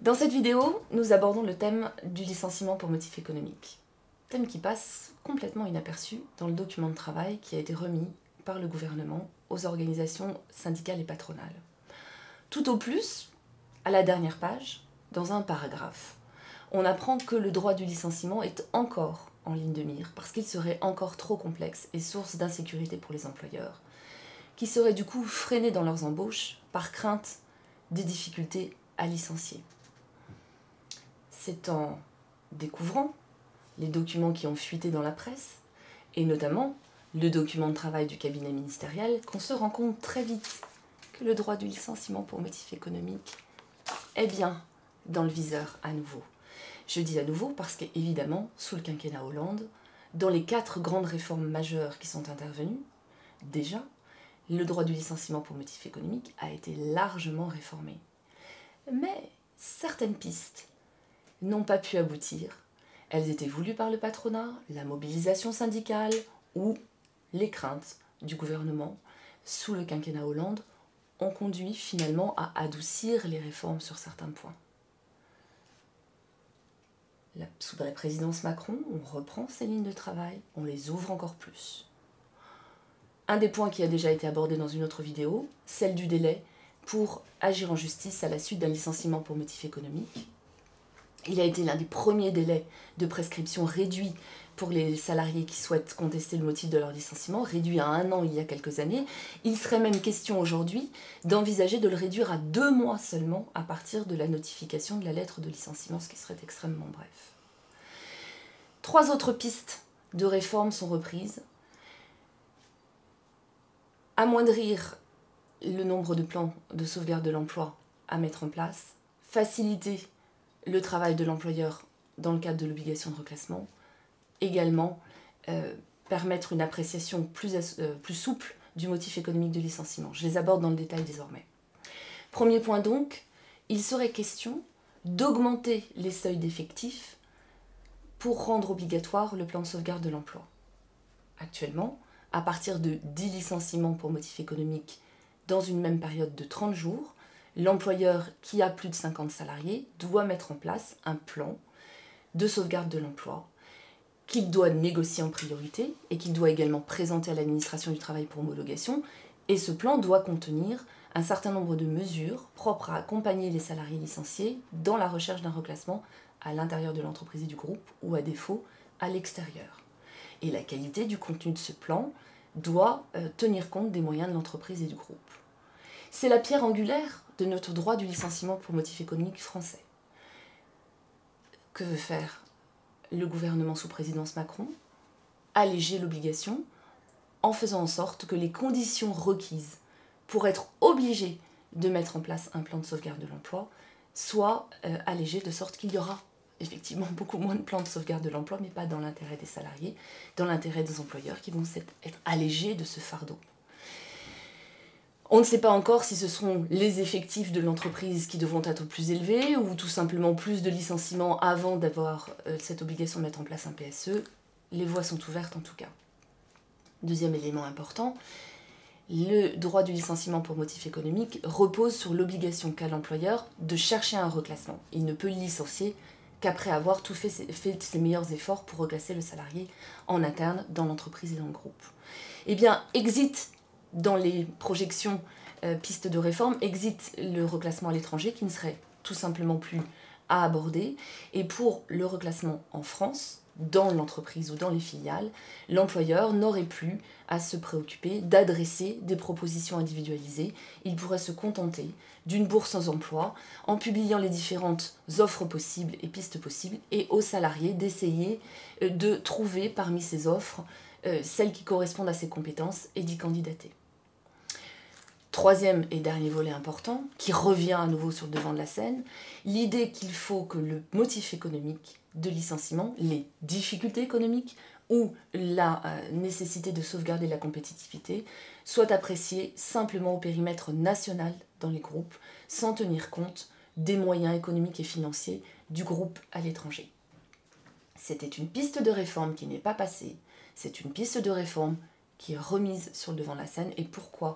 Dans cette vidéo, nous abordons le thème du licenciement pour motif économique. Thème qui passe complètement inaperçu dans le document de travail qui a été remis par le gouvernement aux organisations syndicales et patronales. Tout au plus, à la dernière page, dans un paragraphe, on apprend que le droit du licenciement est encore en ligne de mire parce qu'il serait encore trop complexe et source d'insécurité pour les employeurs, qui seraient du coup freinés dans leurs embauches par crainte des difficultés à licencier. C'est en découvrant les documents qui ont fuité dans la presse, et notamment le document de travail du cabinet ministériel, qu'on se rend compte très vite que le droit du licenciement pour motif économique est bien dans le viseur à nouveau. Je dis à nouveau parce qu'évidemment, sous le quinquennat Hollande, dans les 4 grandes réformes majeures qui sont intervenues, déjà, le droit du licenciement pour motif économique a été largement réformé. Mais certaines pistes n'ont pas pu aboutir. Elles étaient voulues par le patronat, la mobilisation syndicale ou les craintes du gouvernement sous le quinquennat Hollande ont conduit finalement à adoucir les réformes sur certains points. Sous la présidence Macron, on reprend ces lignes de travail, on les ouvre encore plus. Un des points qui a déjà été abordé dans une autre vidéo, celle du délai pour agir en justice à la suite d'un licenciement pour motif économique. Il a été l'un des premiers délais de prescription réduit pour les salariés qui souhaitent contester le motif de leur licenciement, réduit à 1 an il y a quelques années. Il serait même question aujourd'hui d'envisager de le réduire à 2 mois seulement à partir de la notification de la lettre de licenciement, ce qui serait extrêmement bref. 3 autres pistes de réforme sont reprises. Amoindrir le nombre de plans de sauvegarde de l'emploi à mettre en place, faciliter le travail de l'employeur dans le cadre de l'obligation de reclassement, également permettre une appréciation plus souple du motif économique de licenciement. Je les aborde dans le détail désormais. Premier point donc, il serait question d'augmenter les seuils d'effectifs pour rendre obligatoire le plan de sauvegarde de l'emploi. Actuellement, à partir de 10 licenciements pour motif économique dans une même période de 30 jours, l'employeur qui a plus de 50 salariés doit mettre en place un plan de sauvegarde de l'emploi qu'il doit négocier en priorité et qu'il doit également présenter à l'administration du travail pour homologation. Et ce plan doit contenir un certain nombre de mesures propres à accompagner les salariés licenciés dans la recherche d'un reclassement à l'intérieur de l'entreprise et du groupe ou à défaut à l'extérieur. Et la qualité du contenu de ce plan doit tenir compte des moyens de l'entreprise et du groupe. C'est la pierre angulaire de notre droit du licenciement pour motif économique français. Que veut faire le gouvernement sous présidence Macron? Alléger l'obligation en faisant en sorte que les conditions requises pour être obligé de mettre en place un plan de sauvegarde de l'emploi soient allégées de sorte qu'il y aura effectivement beaucoup moins de plans de sauvegarde de l'emploi, mais pas dans l'intérêt des salariés, dans l'intérêt des employeurs qui vont être allégés de ce fardeau. On ne sait pas encore si ce seront les effectifs de l'entreprise qui devront être plus élevés ou tout simplement plus de licenciements avant d'avoir cette obligation de mettre en place un PSE. Les voies sont ouvertes en tout cas. Deuxième élément important, le droit du licenciement pour motif économique repose sur l'obligation qu'a l'employeur de chercher un reclassement. Il ne peut licencier qu'après avoir fait ses meilleurs efforts pour reclasser le salarié en interne dans l'entreprise et dans le groupe. Eh bien, exit dans les projections pistes de réforme, exit le reclassement à l'étranger qui ne serait tout simplement plus à aborder. Et pour le reclassement en France, dans l'entreprise ou dans les filiales, l'employeur n'aurait plus à se préoccuper d'adresser des propositions individualisées. Il pourrait se contenter d'une bourse sans emploi en publiant les différentes offres possibles et pistes possibles et aux salariés d'essayer de trouver parmi ces offres celles qui correspondent à ses compétences et d'y candidater. Troisième et dernier volet important, qui revient à nouveau sur le devant de la scène, l'idée qu'il faut que le motif économique de licenciement, les difficultés économiques ou la nécessité de sauvegarder la compétitivité soient appréciés simplement au périmètre national dans les groupes, sans tenir compte des moyens économiques et financiers du groupe à l'étranger. C'était une piste de réforme qui n'est pas passée, c'est une piste de réforme qui est remise sur le devant de la scène. Et pourquoi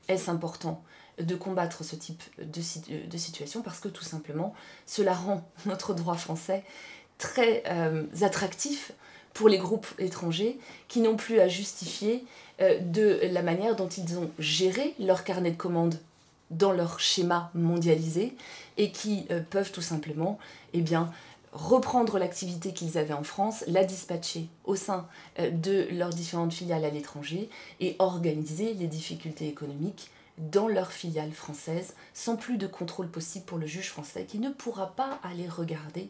est-ce important de combattre ce type de situation parce que tout simplement, cela rend notre droit français très attractif pour les groupes étrangers qui n'ont plus à justifier de la manière dont ils ont géré leur carnet de commandes dans leur schéma mondialisé et qui peuvent tout simplement reprendre l'activité qu'ils avaient en France, la dispatcher au sein de leurs différentes filiales à l'étranger et organiser les difficultés économiques dans leurs filiales françaises sans plus de contrôle possible pour le juge français qui ne pourra pas aller regarder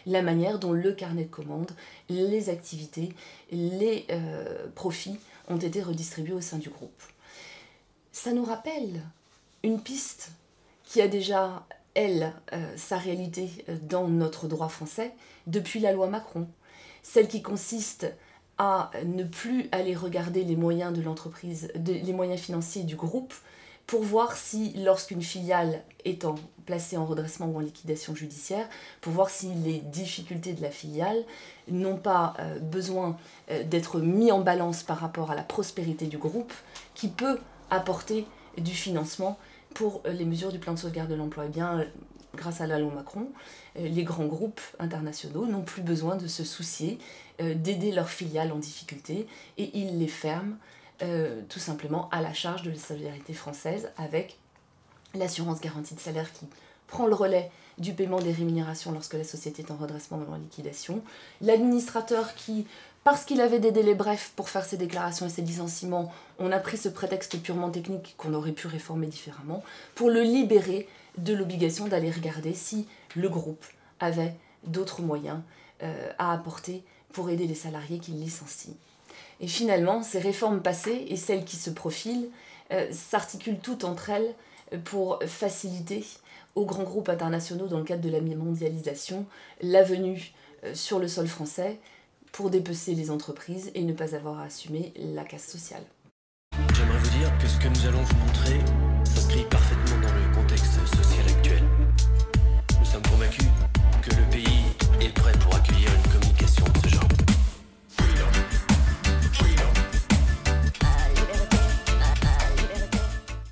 la manière dont le carnet de commandes, les activités, les profits ont été redistribués au sein du groupe. Ça nous rappelle une piste qui a déjà, elle, sa réalité dans notre droit français depuis la loi Macron. Celle qui consiste à ne plus aller regarder les moyens de l'entreprise, les moyens financiers du groupe, pour voir si, lorsqu'une filiale étant placée en redressement ou en liquidation judiciaire, pour voir si les difficultés de la filiale n'ont pas besoin d'être mis en balance par rapport à la prospérité du groupe, qui peut apporter du financement pour les mesures du plan de sauvegarde de l'emploi. Eh bien, grâce à la loi Macron, les grands groupes internationaux n'ont plus besoin de se soucier d'aider leurs filiales en difficulté et ils les ferment tout simplement à la charge de la solidarité française avec l'assurance garantie de salaire qui prend le relais du paiement des rémunérations lorsque la société est en redressement ou en liquidation, l'administrateur qui, parce qu'il avait des délais brefs pour faire ses déclarations et ses licenciements, on a pris ce prétexte purement technique qu'on aurait pu réformer différemment pour le libérer de l'obligation d'aller regarder si le groupe avait d'autres moyens à apporter pour aider les salariés qu'il licencie. Et finalement, ces réformes passées et celles qui se profilent s'articulent toutes entre elles pour faciliter aux grands groupes internationaux, dans le cadre de la mondialisation, la venue sur le sol français pour dépecer les entreprises et ne pas avoir à assumer la casse sociale. J'aimerais vous dire que ce que nous allons vous montrer s'inscrit parfaitement